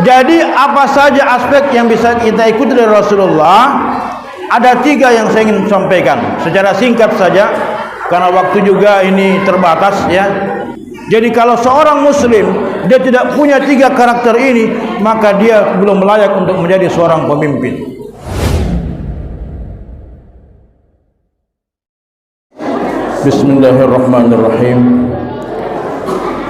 Jadi apa saja aspek yang bisa kita ikuti dari Rasulullah? Ada 3 yang saya ingin sampaikan secara singkat saja, karena waktu juga ini terbatas ya. Jadi kalau seorang muslim dia tidak punya 3 karakter ini, maka dia belum layak untuk menjadi seorang pemimpin. Bismillahirrahmanirrahim.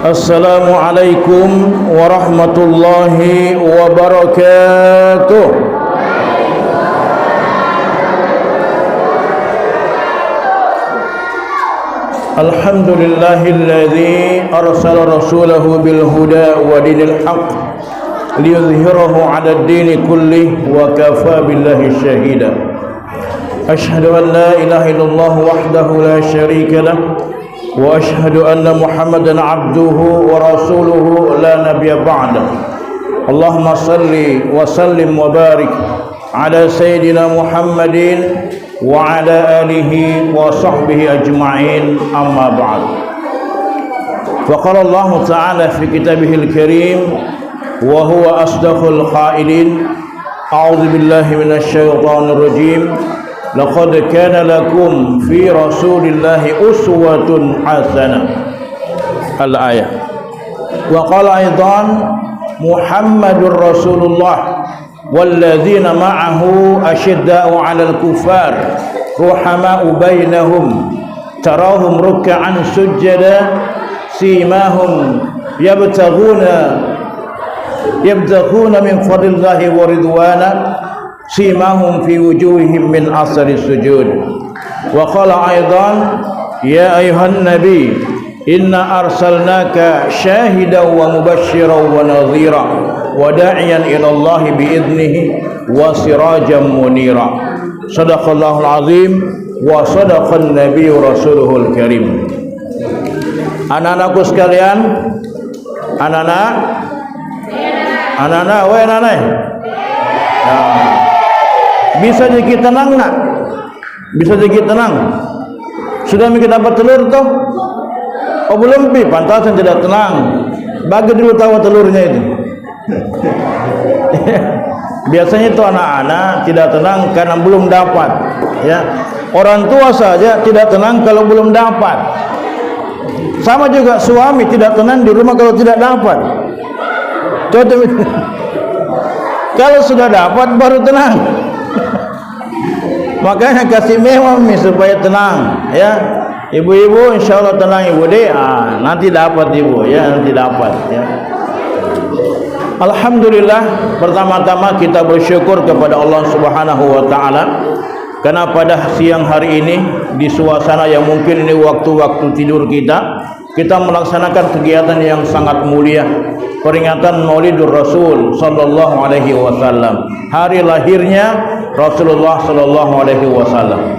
Assalamualaikum warahmatullahi wabarakatuh. Alhamdulillahilladzi arsala rasulahu bil huda wa dinil haqq liyudhhirahu 'ala ad-dini kullih wa kafa billahi shahida. Asyhadu an la ilaha illallah wahdahu la syarika lah wa asyhadu anna Muhammadan 'abduhu wa rasuluhu la nabiyya ba'da. Allahumma salli wa sallim wa barik ala sayyidina Muhammadin wa ala alihi wa sahbihi ajma'in, amma ba'd. Faqala Allah ta'ala fi kitabihil karim wa huwa asdaqul qailin, a'udzu billahi minasy syaithanir rajim. Laqad kana lakum fi rasulillahi uswatun hasanah. Al-ayah. Wa qala aidan Muhammadur Rasulullah walladzina ma'ahu asyidda'u 'alal kuffar ruhama'u bainahum tarahum ruk'an sujada simahum yabtaghuna min fadlillahi wa ridwana simahum fi wujuhihim min asari sujud. Wa qala aidan ya ayuhan nabi inna arsalnaka syahidan wa mubasysyiran wa nadhira wa da'iyan ila Allah bi'idnihi wa sirajan munira. Shadaqallahul azim wa sadaqan nabiyyu rasuluhul karim. Anak-anakku sekalian, anak-anak bisa jadi tenang nak? Bisa jadi tenang? Sudah mikir dapat telur toh? Oh belum pi, pantasan tidak tenang. Bagi dulu tahu telurnya itu. Biasanya itu anak-anak tidak tenang karena belum dapat. Ya, orang tua saja tidak tenang kalau belum dapat. Sama juga suami tidak tenang di rumah kalau tidak dapat. Contoh, kalau sudah dapat baru tenang. Makanya kasih mewah supaya tenang. Ya, ibu-ibu insyaallah tenang ibu deh. Nanti dapat ibu ya, nanti dapat ya. Alhamdulillah, pertama-tama kita bersyukur kepada Allah Subhanahu wa taala karena pada siang hari ini di suasana yang mungkin ini waktu-waktu tidur kita melaksanakan kegiatan yang sangat mulia, peringatan Maulidur Rasul sallallahu alaihi wasallam, hari lahirnya Rasulullah sallallahu alaihi wasallam.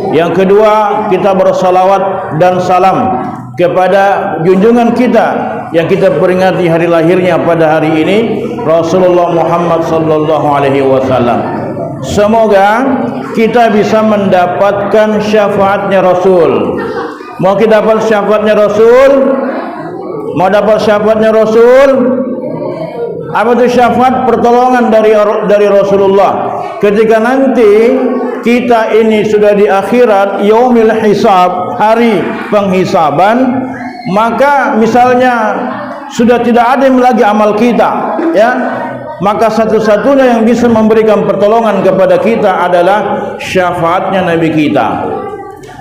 Yang kedua, kita bersalawat dan salam kepada junjungan kita yang kita peringati hari lahirnya pada hari ini, Rasulullah Muhammad sallallahu alaihi wasallam. Semoga kita bisa mendapatkan syafaatnya Rasul. Mau kita dapat syafaatnya Rasul? Mau dapat syafaatnya Rasul? Apa itu syafaat? Pertolongan dari Rasulullah. Ketika nanti kita ini sudah di akhirat, yaumil hisab, hari penghisaban, maka misalnya sudah tidak ada lagi amal kita, ya, maka satu-satunya yang bisa memberikan pertolongan kepada kita adalah syafaatnya Nabi kita.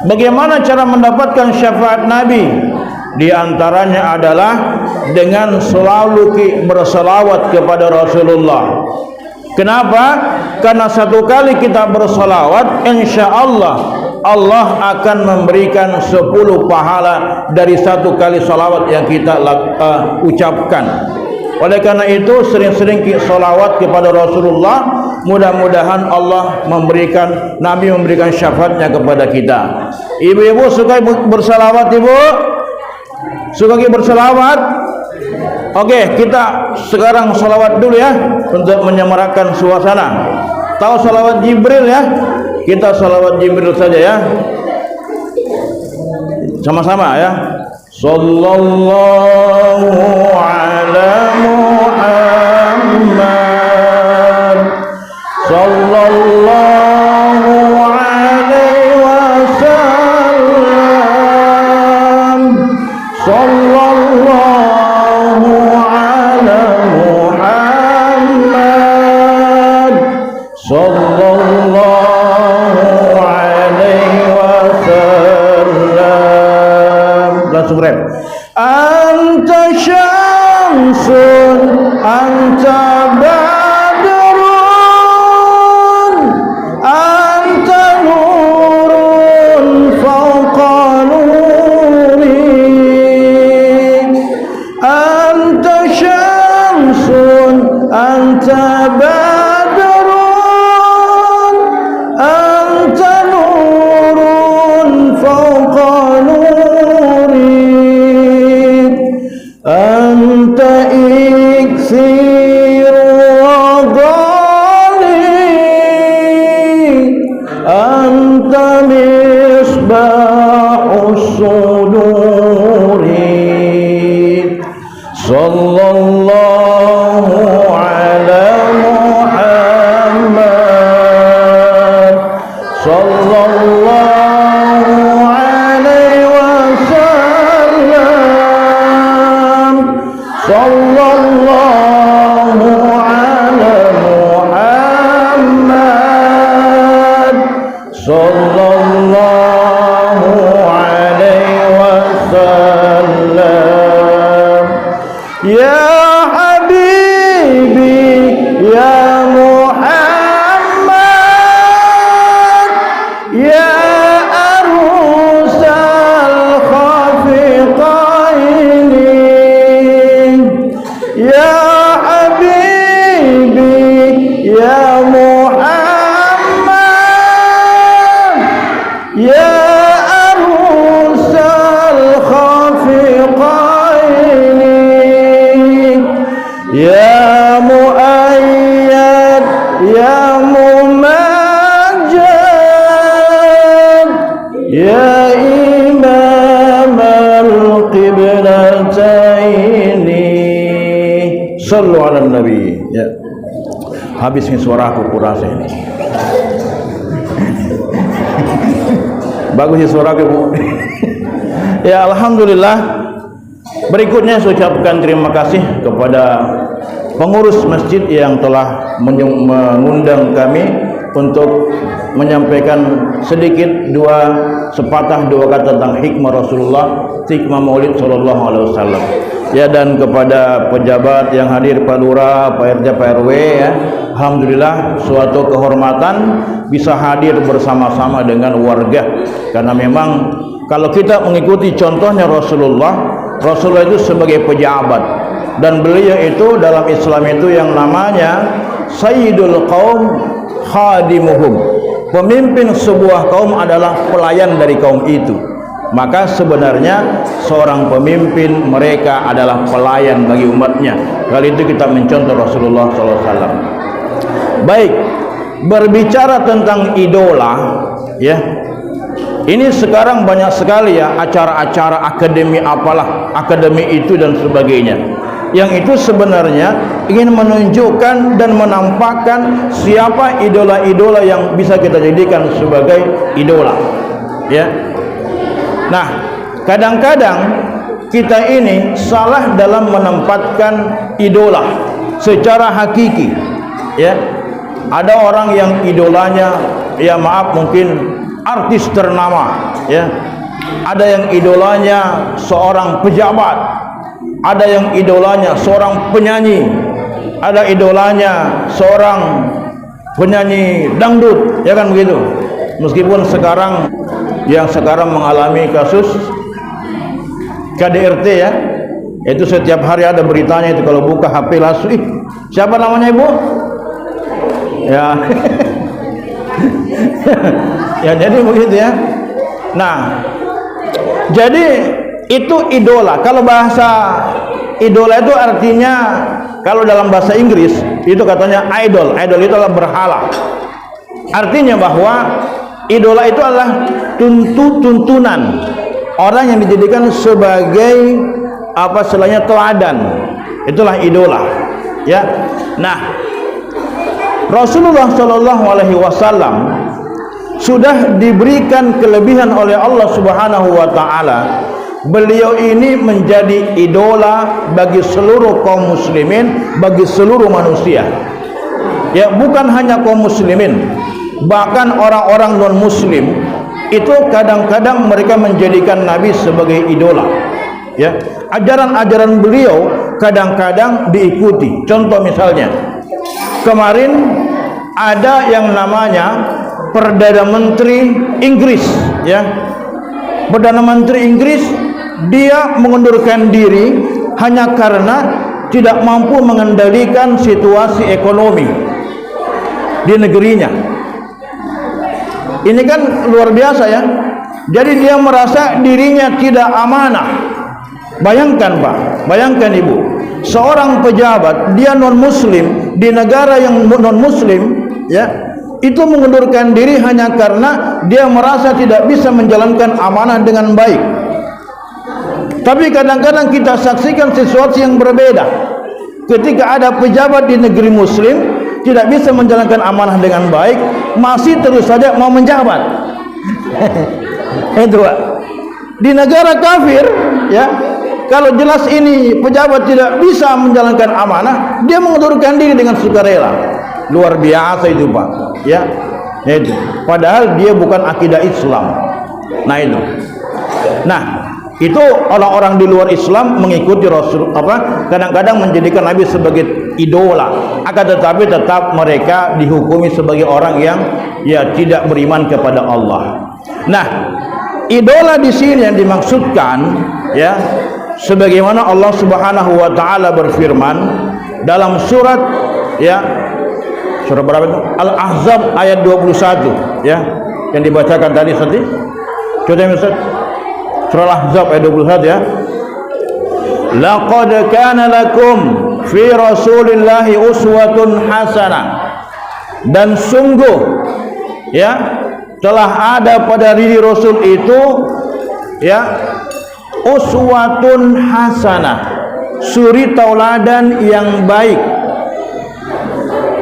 Bagaimana cara mendapatkan syafaat Nabi? Di antaranya adalah dengan selalu bersalawat kepada Rasulullah. Kenapa? Karena satu kali kita bersalawat, insya Allah Allah akan memberikan 10 pahala dari satu kali salawat yang kita ucapkan. Oleh karena itu sering-sering salawat kepada Rasulullah. Mudah-mudahan Allah memberikan, Nabi memberikan syafaatnya kepada kita. Ibu-ibu suka bersalawat ibu? Suka bersalawat? Oke, kita sekarang salawat dulu ya untuk menyemarakan suasana. Tahu salawat Jibril ya? Kita salawat Jibril saja ya. Sama-sama ya. Sallallahu ala Muhammad sallallahu alaihi wasallam. Langsung rap. Anta syamsun anta badrun anta nurun fawqa nuri anta syamsun anta badrun anta nurun fawqa nuri anta iksir ghali anta misbahus suduri sallallahu ala Muhammad sallallahu alaihi wasallam sallallahu ala Muhammad sallallahu alaihi wasallam ya habibi ya Muhammad ya arusal khafiqaini ya habibi ya Muhammad ya arusal khafiqaini ya muayyad ya mumajjad ya imam al-qiblataini sallu ala nabi. Ya, habis ini suara aku kurasa ini. Bagus ya suara aku, Bu. Ya, alhamdulillah. Berikutnya saya ucapkan terima kasih kepada pengurus masjid yang telah mengundang kami untuk menyampaikan sedikit sepatah dua kata tentang hikmah Rasulullah, hikmah Maulid sallallahu alaihi wasallam. Ya, dan kepada pejabat yang hadir, Pak Lurah, Pak RT, Pak RW, ya, alhamdulillah suatu kehormatan bisa hadir bersama-sama dengan warga, karena memang kalau kita mengikuti contohnya Rasulullah itu sebagai pejabat, dan beliau itu dalam Islam itu yang namanya Sayyidul Qaum Khadimuhum. Pemimpin sebuah kaum adalah pelayan dari kaum itu. Maka sebenarnya seorang pemimpin mereka adalah pelayan bagi umatnya. Kali itu kita mencontoh Rasulullah SAW. Baik, berbicara tentang idola, ya. Ini sekarang banyak sekali ya acara-acara akademi apalah, akademi itu dan sebagainya. Yang itu sebenarnya ingin menunjukkan dan menampakkan siapa idola-idola yang bisa kita jadikan sebagai idola. Ya. Nah, kadang-kadang kita ini salah dalam menempatkan idola secara hakiki. Ya. Ada orang yang idolanya, ya maaf, mungkin artis ternama, ya. Ada yang idolanya seorang pejabat, ada yang idolanya seorang penyanyi, ada idolanya seorang penyanyi dangdut, ya kan begitu. Meskipun sekarang yang sekarang mengalami kasus KDRT, ya, itu setiap hari ada beritanya itu, kalau buka HP langsung, siapa namanya Ibu? Ya. Ya, jadi begitu ya. Nah, jadi itu idola. Kalau bahasa idola itu artinya, kalau dalam bahasa Inggris itu katanya idol. Idol itu adalah berhala. Artinya bahwa idola itu adalah tuntunan, orang yang dijadikan sebagai apa istilahnya teladan. Itulah idola. Ya. Nah, Rasulullah Shallallahu Alaihi Wasallam sudah diberikan kelebihan oleh Allah Subhanahu Wa Taala. Beliau ini menjadi idola bagi seluruh kaum muslimin, bagi seluruh manusia. ya, bukan hanya kaum muslimin, bahkan orang-orang non muslim itu kadang-kadang mereka menjadikan Nabi sebagai idola, ya. Ajaran-ajaran beliau kadang-kadang diikuti. Contoh misalnya, kemarin ada yang namanya Perdana Menteri Inggris, ya. Perdana Menteri Inggris dia mengundurkan diri hanya karena tidak mampu mengendalikan situasi ekonomi di negerinya. Ini kan luar biasa, ya. Jadi dia merasa dirinya tidak amanah. Bayangkan Pak, bayangkan Ibu, seorang pejabat dia non muslim di negara yang non muslim, ya, itu mengundurkan diri hanya karena dia merasa tidak bisa menjalankan amanah dengan baik. Tapi kadang-kadang kita saksikan sesuatu yang berbeda. Ketika ada pejabat di negeri muslim tidak bisa menjalankan amanah dengan baik, masih terus saja mau menjabat. Itu Pak. Di negara kafir, ya, kalau jelas ini pejabat tidak bisa menjalankan amanah, dia mengundurkan diri dengan sukarela. Luar biasa itu Pak, ya. Itu padahal dia bukan akidah Islam. Nah itu. Nah, itu orang-orang di luar Islam mengikuti Rasul, kadang-kadang menjadikan Nabi sebagai idola, akan tetapi tetap mereka dihukumi sebagai orang yang ya tidak beriman kepada Allah. Nah, idola di sini yang dimaksudkan, ya, sebagaimana Allah Subhanahu wa taala berfirman dalam surat, ya, surat berapa itu? Al-Ahzab ayat 21, ya, yang dibacakan tadi tadi. Coba Ustaz. Surah Al-Ahzab ayat 21, ya. Laqad kana lakum fi Rasulillahi uswatun hasanah. Dan sungguh, ya, telah ada pada diri Rasul itu, ya, uswatun hasanah, suri tauladan yang baik,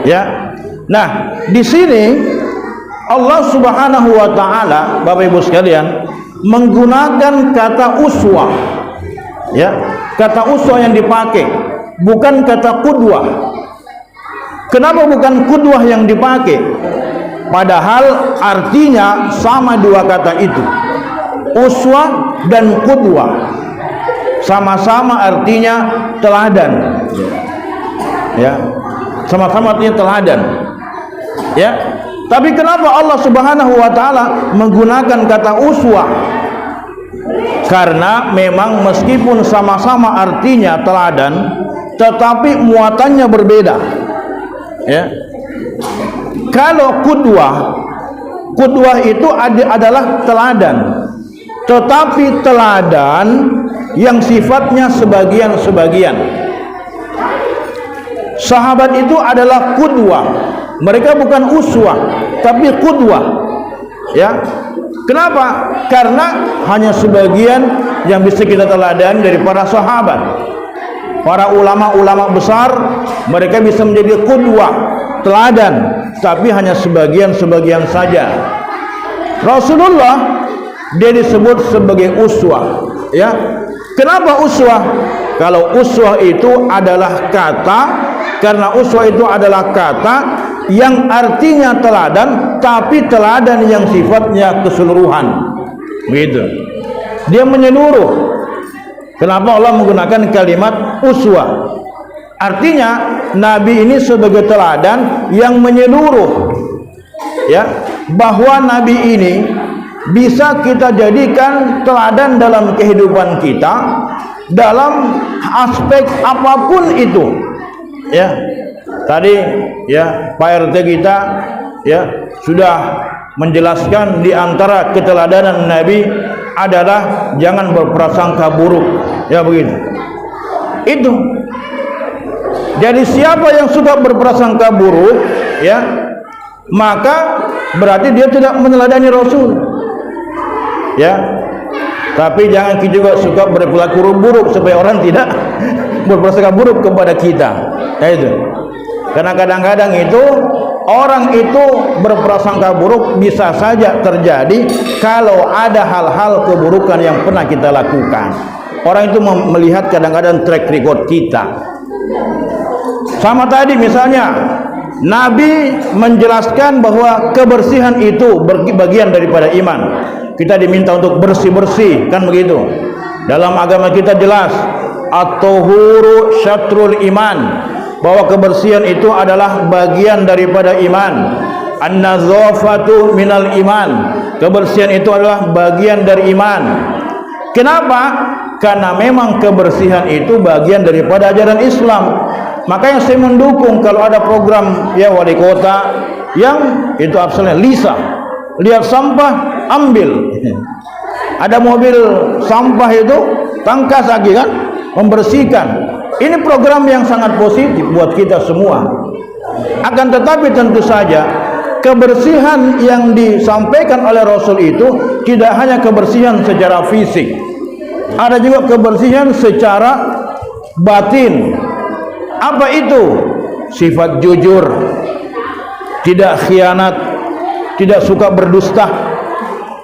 ya. Nah, di sini Allah Subhanahu wa taala, Bapak Ibu sekalian, menggunakan kata uswah, ya. Kata uswah yang dipakai bukan kata qudwah. Kenapa bukan qudwah yang dipakai? Padahal artinya sama dua kata itu. Uswah dan qudwah sama-sama artinya teladan, ya, sama-sama artinya teladan, ya. Tapi kenapa Allah Subhanahu wa taala menggunakan kata uswah? Karena memang meskipun sama-sama artinya teladan, tetapi muatannya berbeda, ya. Kalau qudwah itu adalah teladan, tetapi teladan yang sifatnya sebagian-sebagian. Sahabat itu adalah qudwah, mereka bukan uswah tapi qudwah, ya. Kenapa? Karena hanya sebagian yang bisa kita teladani dari para sahabat. Para ulama-ulama besar mereka bisa menjadi qudwah, teladan, tapi hanya sebagian-sebagian saja. Rasulullah dia disebut sebagai uswah, ya. Kenapa uswah? Kalau uswah itu adalah kata, karena uswah itu adalah kata yang artinya teladan, tapi teladan yang sifatnya keseluruhan, begitu. Dia menyeluruh. Kenapa Allah menggunakan kalimat uswah? Artinya Nabi ini sebagai teladan yang menyeluruh, ya, bahwa Nabi ini bisa kita jadikan teladan dalam kehidupan kita dalam aspek apapun itu, ya. Tadi, ya, Pak RT kita, ya, sudah menjelaskan di antara keteladanan Nabi adalah jangan berprasangka buruk, ya, begitu. Itu. Jadi siapa yang suka berprasangka buruk, ya, maka berarti dia tidak meneladani Rasul, ya. Tapi jangan kita juga suka berperilaku buruk supaya orang tidak berprasangka buruk kepada kita, ya, itu. Karena kadang-kadang itu orang itu berprasangka buruk bisa saja terjadi kalau ada hal-hal keburukan yang pernah kita lakukan. Orang itu melihat kadang-kadang track record kita. Sama tadi misalnya Nabi menjelaskan bahwa kebersihan itu bagian daripada iman. Kita diminta untuk bersih-bersih, kan begitu. Dalam agama kita jelas, at-tuhuru syatrul iman, bahwa kebersihan itu adalah bagian daripada iman. An-nazafatu minal iman, kebersihan itu adalah bagian dari iman. Kenapa? Karena memang kebersihan itu bagian daripada ajaran Islam. Makanya saya mendukung kalau ada program ya wali kota yang itu absolutnya lisa, lihat sampah ambil. Ada mobil sampah itu tangkas lagi kan, membersihkan. Ini program yang sangat positif buat kita semua. Akan tetapi tentu saja kebersihan yang disampaikan oleh Rasul itu tidak hanya kebersihan secara fisik, ada juga kebersihan secara batin. Apa itu? Sifat jujur, tidak khianat, tidak suka berdusta,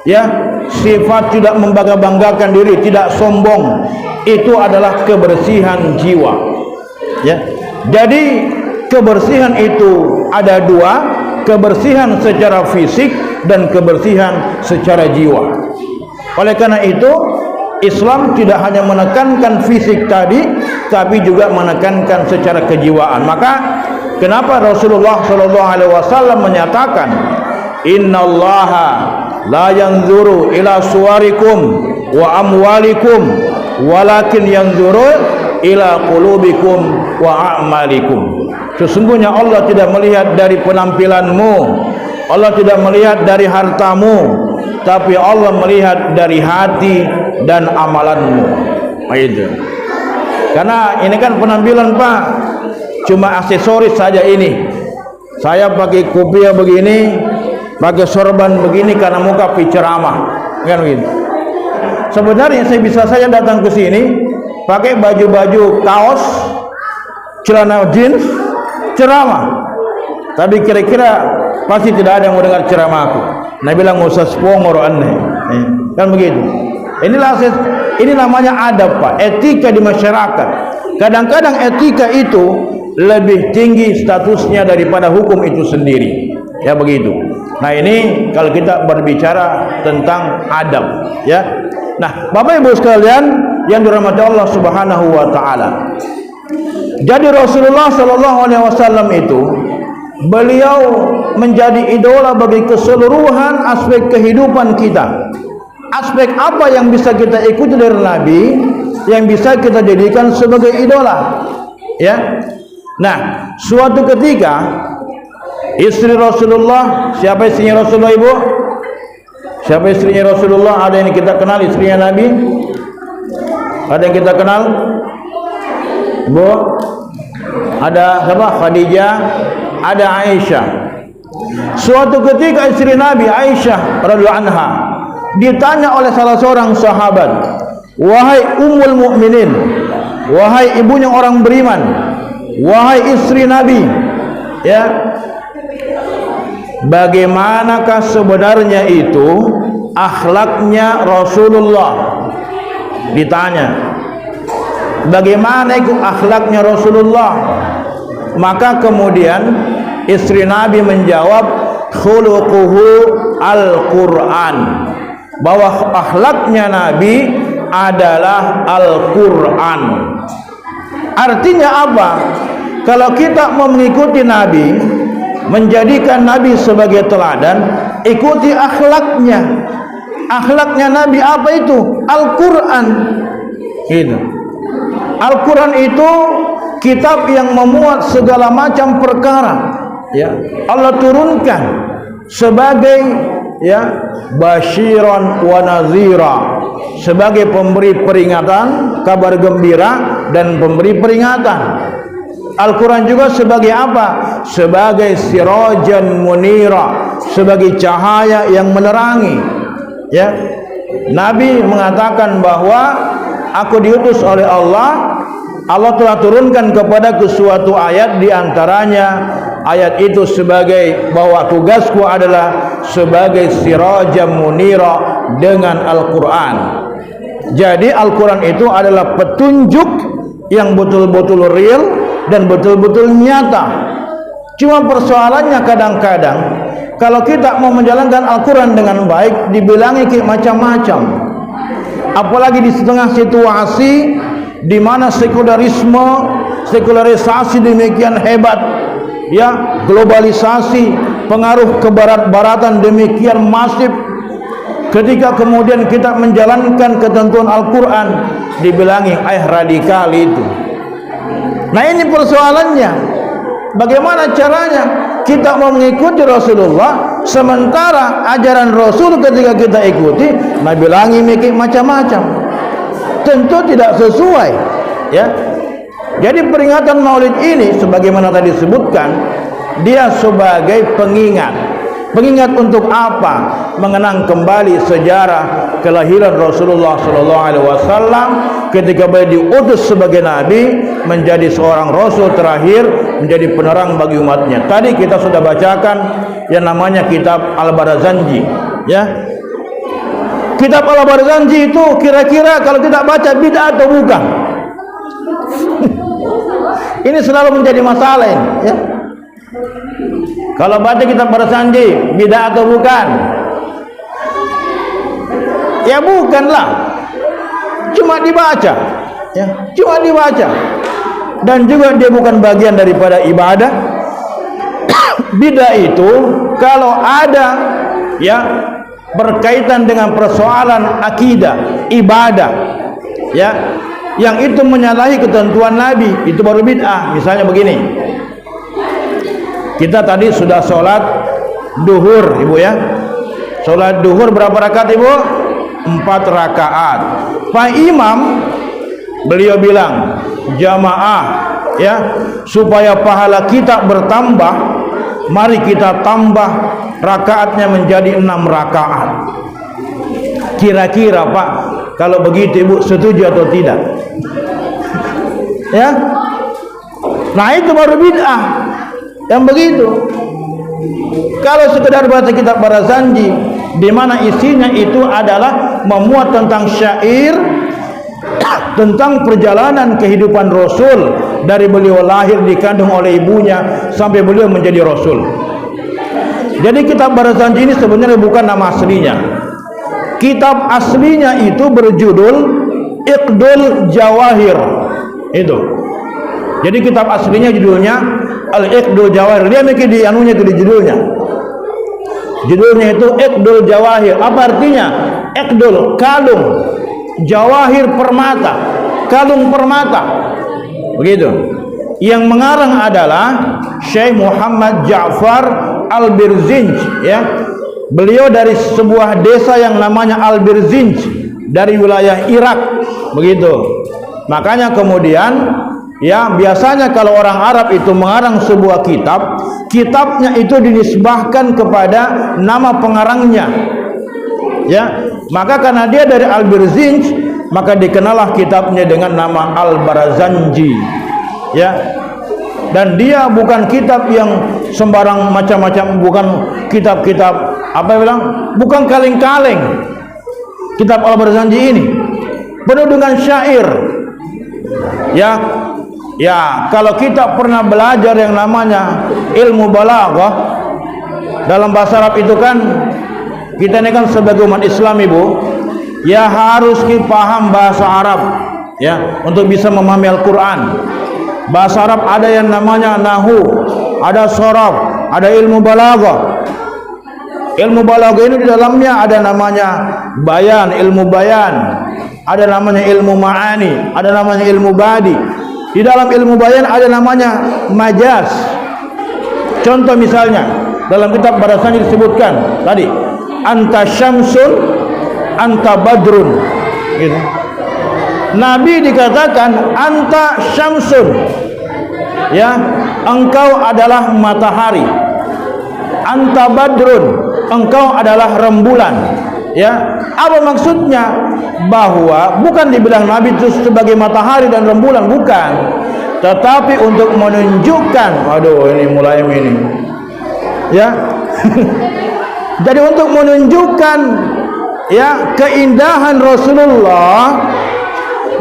ya, sifat tidak membangga-banggakan diri, tidak sombong. Itu adalah kebersihan jiwa, ya. Jadi kebersihan itu ada dua, kebersihan secara fisik dan kebersihan secara jiwa. Oleh karena itu Islam tidak hanya menekankan fisik tadi, tapi juga menekankan secara kejiwaan. Maka kenapa Rasulullah SAW menyatakan, Innallaha la yanzuru ila suwarikum wa amwalikum, walakin yanzuru ila qulubikum wa a'malikum. Sesungguhnya Allah tidak melihat dari penampilanmu, Allah tidak melihat dari hartamu, tapi Allah melihat dari hati dan amalanmu. Itu. Karena ini kan penampilan Pak, cuma aksesoris saja ini. Saya pakai kopiah begini, pakai sorban begini karena muka ceramah, kan begitu. Sebenarnya saya bisa saja datang ke sini pakai baju-baju kaos, celana jeans, ceramah. Tapi kira-kira pasti tidak ada yang mau dengar ceramahku. Nabi bilang nggak usah spongor aneh, kan begitu. Ini namanya adab Pak, etika di masyarakat. Kadang-kadang etika itu lebih tinggi statusnya daripada hukum itu sendiri, ya begitu. Nah ini kalau kita berbicara tentang adab, ya. Nah Bapak Ibu sekalian yang dirahmati Allah Subhanahu Wa Taala. Jadi Rasulullah SAW itu beliau menjadi idola bagi keseluruhan aspek kehidupan kita. Aspek apa yang bisa kita ikuti dari Nabi, yang bisa kita jadikan sebagai idola, ya. Nah, suatu ketika istri Rasulullah, siapa istrinya Rasulullah Ibu? Siapa istrinya Rasulullah? Ada yang kita kenal istrinya Nabi? Ada yang kita kenal? Bu? Ada siapa? Khadijah, ada Aisyah. Suatu ketika istri Nabi Aisyah radhiyallahu anha ditanya oleh salah seorang sahabat, wahai ummul mukminin, wahai ibunya orang beriman, wahai istri Nabi, ya, bagaimanakah sebenarnya itu akhlaknya Rasulullah? Ditanya, bagaimana itu akhlaknya Rasulullah? Maka kemudian istri Nabi menjawab, khuluquhu Al-Quran, bahwa akhlaknya Nabi adalah Al-Quran. Artinya apa? Kalau kita mau mengikuti Nabi, menjadikan Nabi sebagai teladan, ikuti akhlaknya. Akhlaknya Nabi apa itu? Al-Quran. Gitu. Al-Quran itu kitab yang memuat segala macam perkara, ya. Allah turunkan sebagai, ya, basyiran wa nazira, sebagai pemberi peringatan, kabar gembira dan pemberi peringatan. Al-Quran juga sebagai apa? Sebagai sirajan munira, sebagai cahaya yang menerangi, ya. Nabi mengatakan bahwa aku diutus oleh Allah. Allah telah turunkan kepadaku suatu ayat, di antaranya ayat itu sebagai bahwa tugasku adalah sebagai sirajan munira dengan Al-Quran. Jadi Al-Quran itu adalah petunjuk yang betul-betul real dan betul-betul nyata. Cuma persoalannya kadang-kadang kalau kita mau menjalankan Al-Quran dengan baik, dibilangi macam-macam. Apalagi di setengah situasi di mana sekularisasi demikian hebat, ya, globalisasi, pengaruh kebarat-baratan demikian masif. Ketika kemudian kita menjalankan ketentuan Al-Quran, dibilangi radikal itu. Nah, ini persoalannya. Bagaimana caranya kita mau mengikuti Rasulullah sementara ajaran Rasul ketika kita ikuti bilangi mikir macam-macam, tentu tidak sesuai, ya. Jadi peringatan Maulid ini sebagaimana tadi disebutkan, dia sebagai pengingat. Pengingat untuk apa? Mengenang kembali sejarah kelahiran Rasulullah SAW ketika beliau diutus sebagai nabi, menjadi seorang rasul terakhir, menjadi penerang bagi umatnya. Tadi kita sudah bacakan yang namanya kitab Al-Barazanji, ya. Kitab Al-Barazanji itu kira-kira kalau tidak baca bid'ah atau bukan? Ini selalu menjadi masalah ini, ya. Kalau baca kitab Barazanji bid'ah atau bukan? Ya bukanlah, cuma dibaca, ya, cuma dibaca, dan juga dia bukan bagian daripada ibadah. Bid'ah itu kalau ada, ya, berkaitan dengan persoalan akidah, ibadah, ya, yang itu menyalahi ketentuan Nabi, itu baru bid'ah. Misalnya begini, kita tadi sudah sholat duhur, ibu, ya. Sholat duhur berapa rakaat, ibu? 4 rakaat. Pak Imam beliau bilang jamaah, ya, supaya pahala kita bertambah, mari kita tambah rakaatnya menjadi 6 rakaat. Kira-kira Pak, kalau begitu ibu setuju atau tidak? Ya, nah itu baru bid'ah yang begitu. Kalau sekedar baca kitab Barazanji di mana isinya itu adalah memuat tentang syair, tentang perjalanan kehidupan Rasul dari beliau lahir dikandung oleh ibunya sampai beliau menjadi Rasul. Jadi kitab Barazanji ini sebenarnya bukan nama aslinya. Kitab aslinya itu berjudul Iqdul Jawahir. Itu. Jadi kitab aslinya judulnya Al-Iqdul Jawahir. Dia mikir di anunya itu di judulnya. Judulnya itu Iqdul Jawahir. Apa artinya? Iqdul, kalung. Jawahir, permata. Kalung permata. Begitu. Yang mengarang adalah Syekh Muhammad Ja'far Al-Birzinj, ya. Beliau dari sebuah desa yang namanya Al-Birzinj dari wilayah Irak. Begitu. Makanya kemudian, ya, biasanya kalau orang Arab itu mengarang sebuah kitab, kitabnya itu dinisbahkan kepada nama pengarangnya, ya. Maka karena dia dari Al-Birzinj, maka dikenallah kitabnya dengan nama Al-Barazanji, ya. Dan dia bukan kitab yang sembarang macam-macam, bukan kitab-kitab apa yang bilang, bukan kaleng-kaleng. Kitab Al-Barazanji ini penuh dengan syair, ya. Ya, kalau kita pernah belajar yang namanya ilmu balaghah dalam bahasa Arab itu kan, kita ini kan sebagai umat Islam, ibu, ya harus kita paham bahasa Arab, ya, untuk bisa memahami Al-Quran. Bahasa Arab ada yang namanya nahu, ada sharaf, ada ilmu balaghah. Ilmu balaghah ini di dalamnya ada namanya bayan, ilmu bayan, ada namanya ilmu ma'ani, ada namanya ilmu badi. Di dalam ilmu bayan ada namanya majaz. Contoh misalnya dalam kitab Barazanji disebutkan tadi, anta syamsun, anta badrun, gitu. Nabi dikatakan anta syamsun, ya, engkau adalah matahari. Anta badrun, engkau adalah rembulan, ya. Apa maksudnya? Bahwa bukan dibilang Nabi itu sebagai matahari dan rembulan, bukan, tetapi untuk menunjukkan, aduh ini mulai ini, ya. Jadi untuk menunjukkan, ya, keindahan Rasulullah,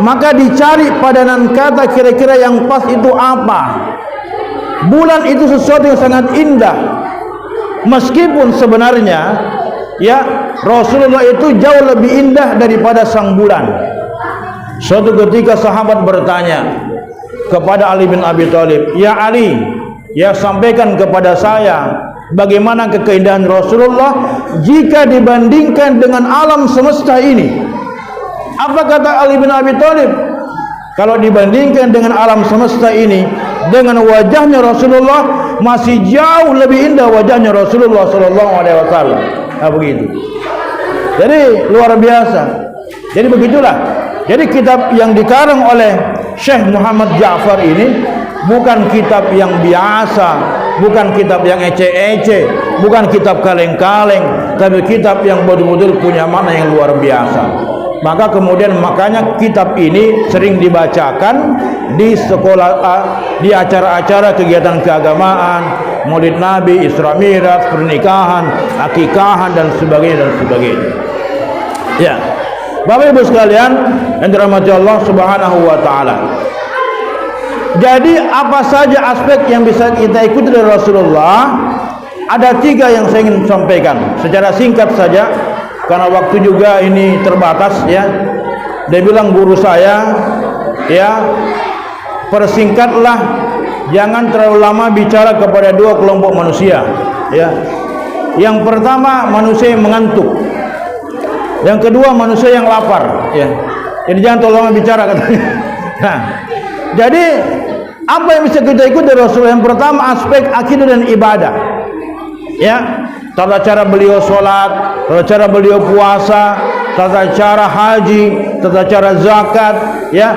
maka dicari padanan kata kira-kira yang pas itu apa. bulan itu sesuatu yang sangat indah. Meskipun sebenarnya ya Rasulullah itu jauh lebih indah daripada sang bulan. Suatu ketika sahabat bertanya kepada Ali bin Abi Thalib, "Ya Ali, ya sampaikan kepada saya bagaimana keindahan Rasulullah jika dibandingkan dengan alam semesta ini?" Apa kata Ali bin Abi Thalib? Kalau dibandingkan dengan alam semesta ini, dengan wajahnya Rasulullah masih jauh lebih indah wajahnya Rasulullah sallallahu alaihi wasallam. Nah, begitu. Jadi luar biasa. Jadi begitulah. Jadi kitab yang dikarang oleh Syekh Muhammad Ja'far ini bukan kitab yang biasa, bukan kitab yang ece-ece, bukan kitab kaleng-kaleng, tapi kitab yang betul-betul punya makna yang luar biasa. Maka kemudian makanya kitab ini sering dibacakan di sekolah, di acara-acara kegiatan keagamaan, Maulid Nabi, Isra Mi'raj, pernikahan, akikahan dan sebagainya. Ya. Bapak Ibu sekalian yang dirahmati Allah Subhanahu wa taala. Jadi apa saja aspek yang bisa kita ikuti dari Rasulullah? Ada 3 yang saya ingin sampaikan secara singkat saja karena waktu juga ini terbatas ya. Dia bilang guru saya ya, persingkatlah, jangan terlalu lama bicara kepada 2 kelompok manusia ya. Yang pertama manusia yang mengantuk, yang kedua manusia yang lapar ya. Jadi jangan terlalu lama bicara katanya. Nah, jadi apa yang bisa kita ikut dari Rasulullah? Yang pertama aspek akidah dan ibadah ya. Tata cara beliau sholat, tata cara beliau puasa, tata cara haji, tata cara zakat ya.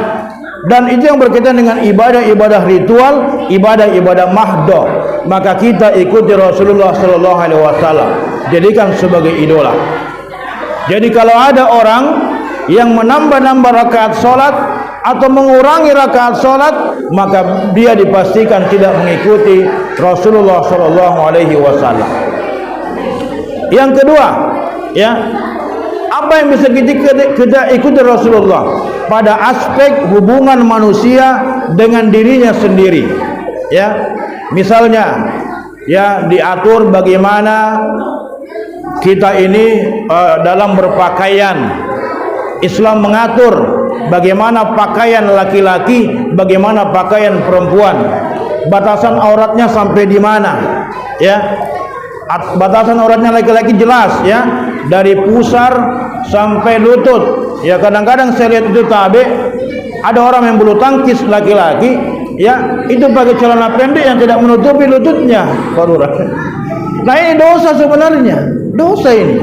Dan itu yang berkaitan dengan ibadah-ibadah ritual, ibadah-ibadah mahdoh. Maka kita ikuti Rasulullah sallallahu alaihi wasallam, jadikan sebagai idola. Jadi kalau ada orang yang menambah-nambah rakaat sholat atau mengurangi rakaat sholat, maka dia dipastikan tidak mengikuti Rasulullah sallallahu alaihi wasallam. Yang kedua, ya, apa yang bisa kita ikuti Rasulullah pada aspek hubungan manusia dengan dirinya sendiri, ya. Misalnya, ya, diatur bagaimana kita ini dalam berpakaian. Islam mengatur bagaimana pakaian laki-laki, bagaimana pakaian perempuan. Batasan auratnya sampai di mana, ya. Batasan auratnya laki-laki jelas ya, dari pusar sampai lutut ya. Kadang-kadang saya lihat itu tabe, ada orang yang bulu tangkis laki-laki ya, itu pakai celana pendek yang tidak menutupi lututnya. Nah ini dosa sebenarnya, dosa ini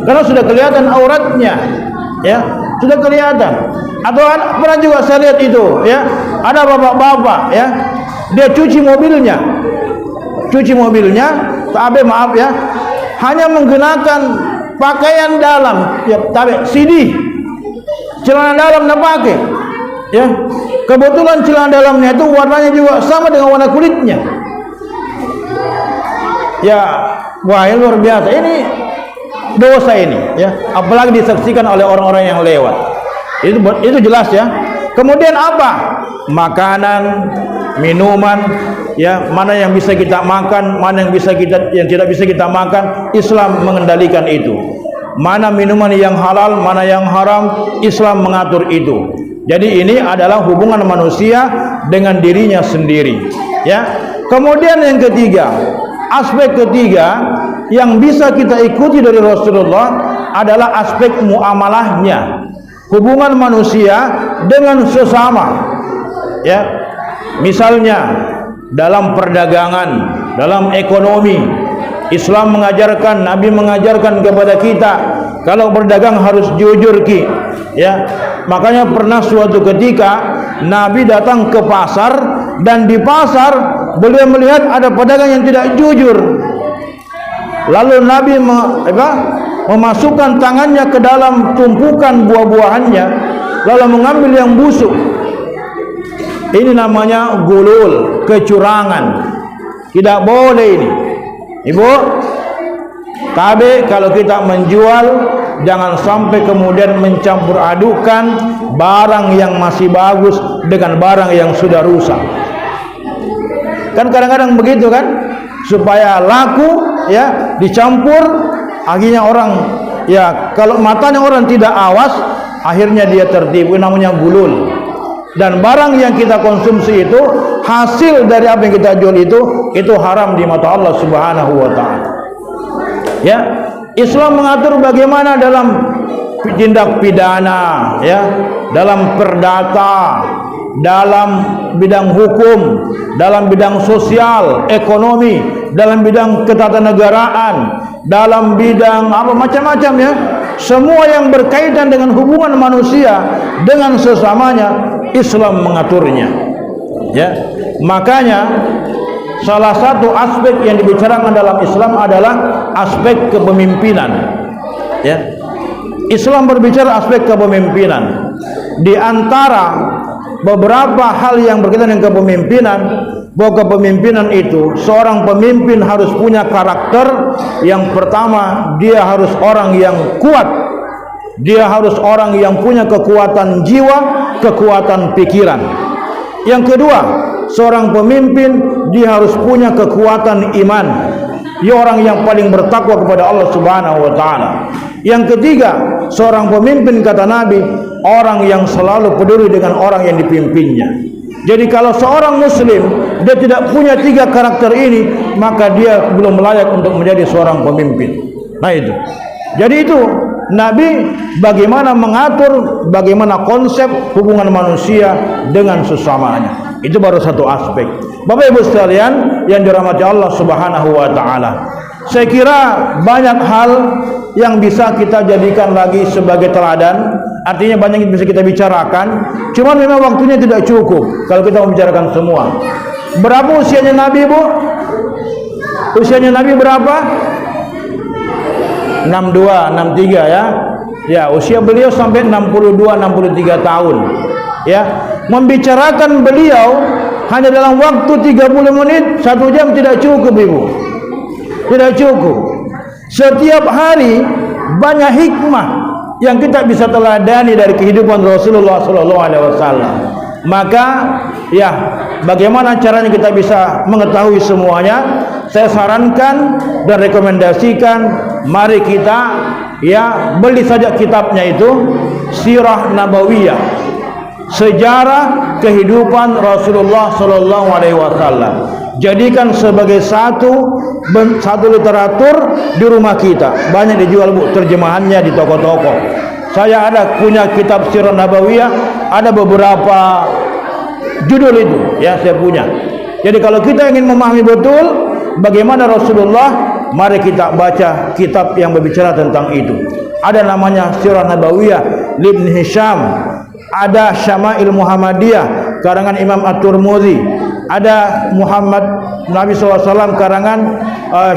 karena sudah kelihatan auratnya ya, sudah kelihatan. Atau pernah juga saya lihat itu ya, ada bapak-bapak ya, dia cuci mobilnya, tabe maaf ya, hanya menggunakan pakaian dalam ya, tabe CD, celana dalam nak pakai ya. Kebetulan celana dalamnya itu warnanya juga sama dengan warna kulitnya ya. Wah, luar biasa ini, dosa ini ya, apalagi disaksikan oleh orang-orang yang lewat. Itu jelas ya. Kemudian apa? Makanan, minuman ya, mana yang bisa kita makan, mana yang tidak bisa kita makan, Islam mengendalikan itu. Mana minuman yang halal, mana yang haram, Islam mengatur itu. Jadi ini adalah hubungan manusia dengan dirinya sendiri ya. Kemudian yang ketiga, aspek ketiga yang bisa kita ikuti dari Rasulullah adalah aspek muamalahnya, hubungan manusia dengan sesama ya. Misalnya dalam perdagangan, dalam ekonomi, Islam mengajarkan, Nabi mengajarkan kepada kita kalau berdagang harus jujur ki ya. Makanya pernah suatu ketika Nabi datang ke pasar, dan di pasar beliau melihat ada pedagang yang tidak jujur. Lalu Nabi memasukkan tangannya ke dalam tumpukan buah-buahannya, lalu mengambil yang busuk. Ini namanya gulul, kecurangan. Tidak boleh ini. Ibu, tapi kalau kita menjual, jangan sampai kemudian mencampur adukan barang yang masih bagus dengan barang yang sudah rusak. Kan kadang-kadang begitu kan, supaya laku ya, dicampur, akhirnya orang ya, kalau matanya orang tidak awas, akhirnya dia tertipu, namanya gulul. Dan barang yang kita konsumsi itu, hasil dari apa yang kita jual itu haram di mata Allah Subhanahu wa taala. Ya, Islam mengatur bagaimana dalam tindak pidana, ya, dalam perdata, dalam bidang hukum, dalam bidang sosial, ekonomi, dalam bidang ketatanegaraan, dalam bidang apa macam-macam ya. Semua yang berkaitan dengan hubungan manusia dengan sesamanya, Islam mengaturnya. Ya, makanya salah satu aspek yang dibicarakan dalam Islam adalah aspek kepemimpinan. Ya, Islam berbicara aspek kepemimpinan. Di antara beberapa hal yang berkaitan dengan kepemimpinan, bahwa kepemimpinan itu, seorang pemimpin harus punya karakter. Yang pertama, dia harus orang yang kuat. Dia harus orang yang punya kekuatan jiwa, kekuatan pikiran. Yang kedua, seorang pemimpin dia harus punya kekuatan iman. Dia orang yang paling bertakwa kepada Allah Subhanahu wa taala. Yang ketiga, seorang pemimpin, kata Nabi, orang yang selalu peduli dengan orang yang dipimpinnya. Jadi kalau seorang muslim dia tidak punya tiga karakter ini, maka dia belum layak untuk menjadi seorang pemimpin. Nah itu. Jadi itu Nabi bagaimana mengatur, bagaimana konsep hubungan manusia dengan sesamanya. Itu baru satu aspek. Bapak Ibu sekalian yang dirahmati Allah Subhanahu wa taala, saya kira banyak hal yang bisa kita jadikan lagi sebagai teladan. Artinya banyak yang bisa kita bicarakan, cuman memang waktunya tidak cukup kalau kita membicarakan semua. Berapa usianya Nabi, Bu? Usianya Nabi berapa? 62, 63 ya. Ya, usia beliau sampai 62, 63 tahun. Ya, membicarakan beliau hanya dalam waktu 30 menit, 1 jam tidak cukup, Ibu. Tidak cukup. Setiap hari banyak hikmah yang kita bisa teladani dari kehidupan Rasulullah SAW. Maka ya, bagaimana caranya kita bisa mengetahui semuanya? Saya sarankan dan rekomendasikan, mari kita ya beli saja kitabnya itu, Sirah Nabawiyah, sejarah kehidupan Rasulullah SAW. Jadikan sebagai satu literatur di rumah kita. Banyak dijual, Bu, terjemahannya di toko-toko. Saya ada punya kitab Sirah Nabawiyah, ada beberapa judul itu ya, saya punya. Jadi kalau kita ingin memahami betul bagaimana Rasulullah, mari kita baca kitab yang berbicara tentang itu. Ada namanya Sirah Nabawiyah Ibn Hisham, ada Syama'il Muhammadiyah karangan Imam At-Tirmidzi, ada Muhammad Nabi SAW karangan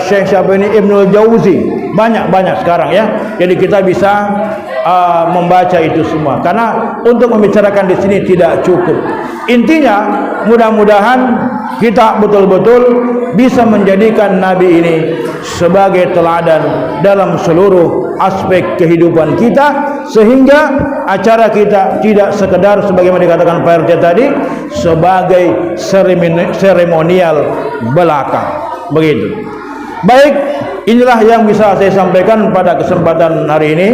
Syekh Syabani Ibnul Jauzi. Banyak sekarang ya. Jadi kita bisa membaca itu semua, karena untuk membicarakan di sini tidak cukup. Intinya mudah-mudahan kita betul-betul bisa menjadikan Nabi ini sebagai teladan dalam seluruh aspek kehidupan kita, sehingga acara kita tidak sekedar sebagaimana dikatakan Pak RT tadi sebagai seremonial belaka. Begitu. Baik, inilah yang bisa saya sampaikan pada kesempatan hari ini.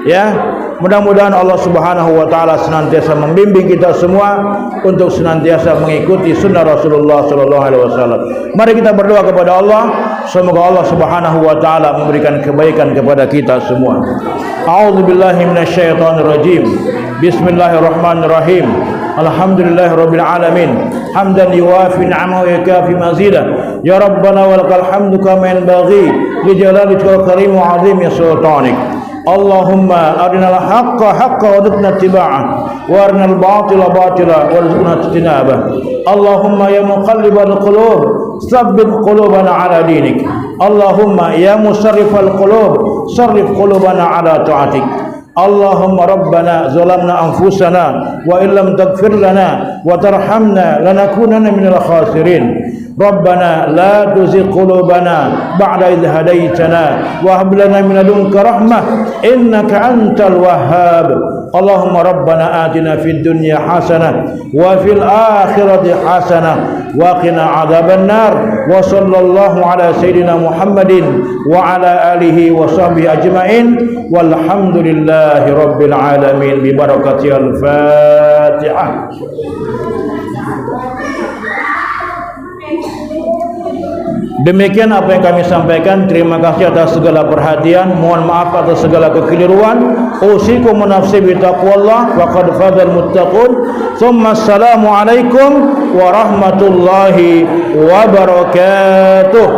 Ya, mudah-mudahan Allah Subhanahu wa taala senantiasa membimbing kita semua untuk senantiasa mengikuti sunnah Rasulullah sallallahu alaihi wasallam. Mari kita berdoa kepada Allah, semoga Allah Subhanahu wa taala memberikan kebaikan kepada kita semua. A'udzubillahi minasyaitonir rajim. Bismillahirrahmanirrahim. Alhamdulillahirabbil alamin. Hamdan yuwafi ni'amahu wa yakafi mazidah. Ya Rabbana walakal hamdu kama yanbaghi li jalalika wa karim wa 'azimi sultanik. Allahumma arinal haqqa haqqa warzuqna ittiba'ah wa arinal batila batila warzuqna ijtinabah. Allahumma ya muqallibal qulub tsabbit qulubana ala dinik. Allahumma ya musarrifal qulub sarrif qulubana ala ta'atik. Allahumma rabbana zalamna anfusana wa illam taghfir lana wa tarhamna lanakunanna minal khasirin. Rabbana la tuzigh qulubana ba'da idh hadaytana wa hab lana min ladunka rahmah innaka antal wahhab. Allahumma rabbana atina fid dunya hasanah wa fil akhirati hasanah wa qina adzabannar. Wa sallallahu ala sayyidina Muhammadin wa ala alihi wa sahbihi ajma'in walhamdulillahi rabbil alamin bi barakati al-Fatihah. Demikian apa yang kami sampaikan. Terima kasih atas segala perhatian. Mohon maaf atas segala kekeliruan. Usikum nafsi bi taqwallah faqad fazal muttaqun. Tsumma assalamu alaikum warahmatullahi wabarakatuh.